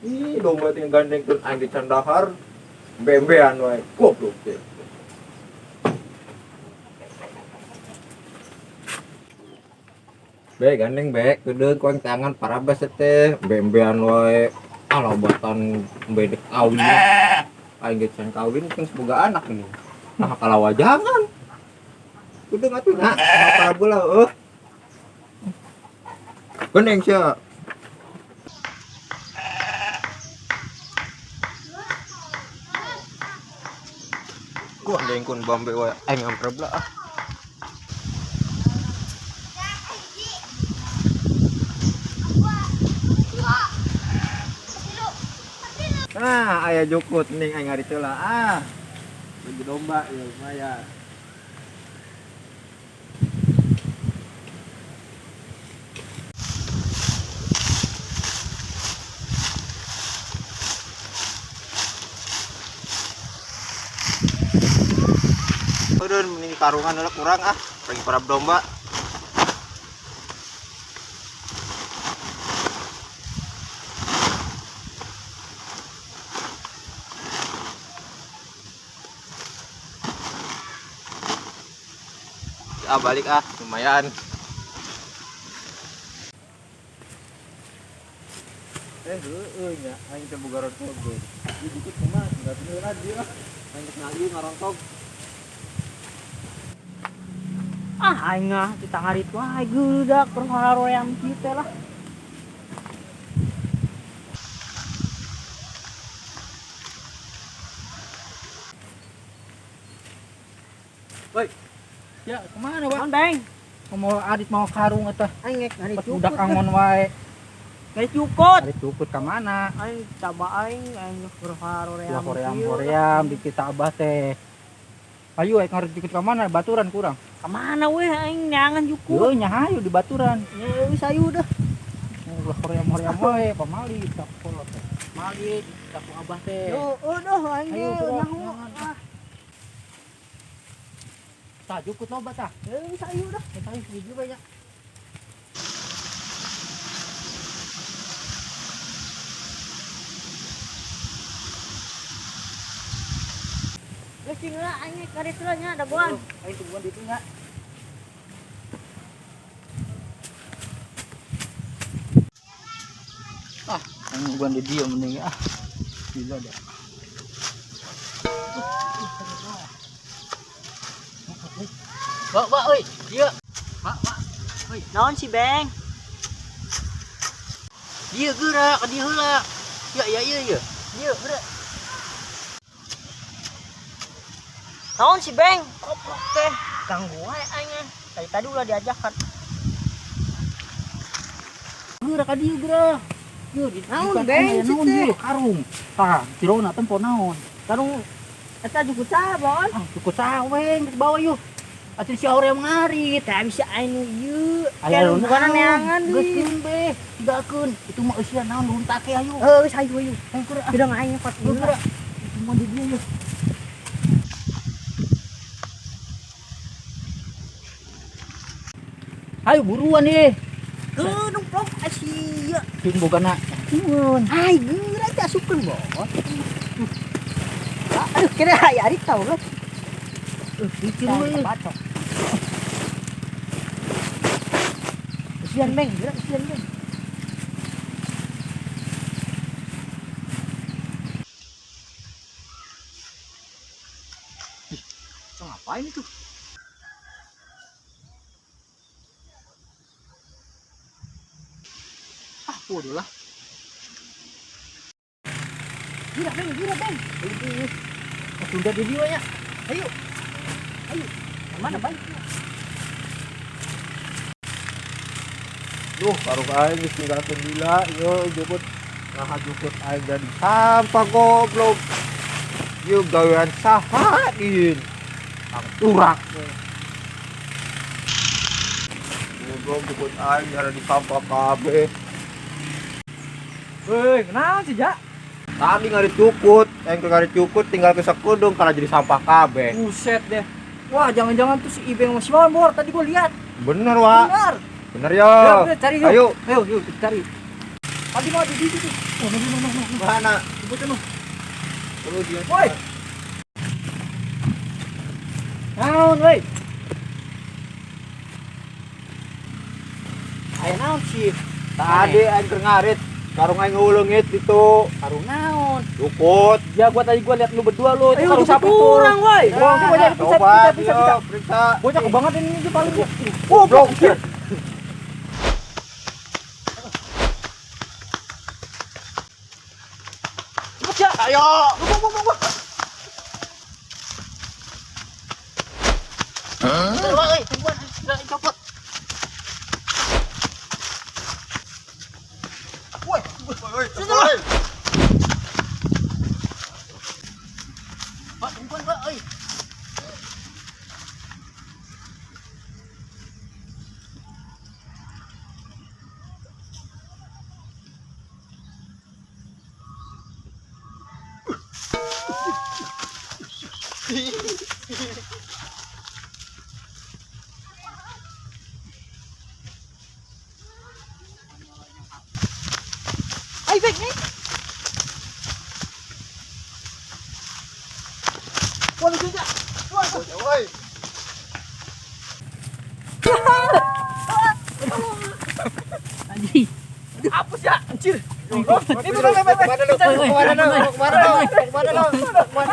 Ih, domba tinggal gandeng tuh aing di candahar. Bembean wae. Goblok teh. Be gandeng be, kedeun kuang tangan parabas teh. Bembean wae. Alobatan bedek kawin. Aing geus can kawin kan boga anak ini. Nah kalawajangan. Kudu ngatuh na, parabola gandeng sia. Gua dengkun bambe wae aing ngamprabla ah. Nah, aya jukut ning aing ari ceula ah. Bagi domba ya lumayan. Udah mending karungan lah kurang ah, bagi para domba. Ah balik ah, lumayan. Nya aing teh boga rontog ge. Di dikit mah enggak bener dia lah. Aing teh ngayu ngarontog. Ah aing kita ngarit wae geudak perhararoyan kieu teh lah. Woi. Ya, kemana, Bang? Bang, Mau adit mau karung eta. aing ngek ngarit Budak cukut. angon wae. Ngarit cukut. Adit cukut ka mana? Aing coba aing perhararoyan. Ya hoream di kita abah teh. Ayo ngarit cukut ka mana? Baturan kurang. Ka mana weh aing nyangan Yo cukut. nya hayu di baturan. Ya wis ayu dah. Ulah hoream wae pamali tak kolot teh. Mali tak abah teh. Yo udah aing Ayo, ge sudah, nyaho. jangan. Ah, Tah cukut loba tah. ya wis ayu dah. Eta ayo hiji bae nya. Geus tinggal aing ngek ngarit heula nya dagoan. Ayo tungguan di ditu nya. Ah, tungguan di dieu mending ah. Gila dah. Wak, oi, dia. Wak. Naon si Beng? Dia gerak, dia heula. Ya. Dia gerak. Naon si Beng? Koplok teh. Ganggu wae aing. Tadi ulah diajakan. Gerak ka dia gerak. Yo, Naon, Beng, naon teh? dia karung. Tah, tirona tempo naon. Karung eta jukut sabon. Ah, cukup saweng ke bawah yuk. Atuh si aure ngarit. Tah bisa anu ieu. Aya Bukan neangan geus deui. keun be, tigakeun. Itu mah eusian naon runtake ayo. Wis ayu. Ayo gerak. Udah aing ngepat dulu. Gerak. Itu mah di dia yuk. Ayo buruan nih. Geunung plok asia. Jeung bogana. Nuhun. Hai geura teh asukeun bos. Aduh kira aya ari tau lah. Pikir we. Bacok. Sian Beng, geura sian Beng. Ngapain itu? Ah, bodoh lah. Gila Beng. Ayo, tunda di dia ya. Ayo. Mana Bang? Duh, karung aing geus ninggalkeun lila, yo jemput ngahajukut aing dari sampah goblok. Yo gawean saha din? Ang turak. Goblok jemput aing ada di sampah kabeh. Weh, kenapa sih, Jak? Tadi ngarit cukut, ngarit cukut tinggal ke sekudung karena jadi sampah kabeh. Buset deh. Wah, jangan-jangan tuh si Ibeng masih mau Bor. Tadi gua lihat. Bener, Wak. Benar. Bener ya. Udah, cari yuk. Ayo. Ayo, yuk cari. Tadi mau di situ. Oh, no. Mana? Sebutin no. Perlu dia. Woi. Naon, woi. Ayo naon sih? Tadi aing keur ngarit, karung aing ngeulungit itu. Karung naon? Cukut. Ya gua lihat lu berdua lu. Ayo, Karung siapa kurang, itu? woi. Wah, coba cari Coba, bisa. yuk, periksa. Bocah kebanget ini tuh paling. Oh, blok. Bocah. Ayo. Woi, tungguan, copot. Woi. Pak, tungguan, Pak, oi. Ay, Beng, nih. Waduh, juga. Woi. Anjing. Apa sih, anjir? Kemana lu? Kemana lu? Kemana lu? Kemana lu? Kemana lu?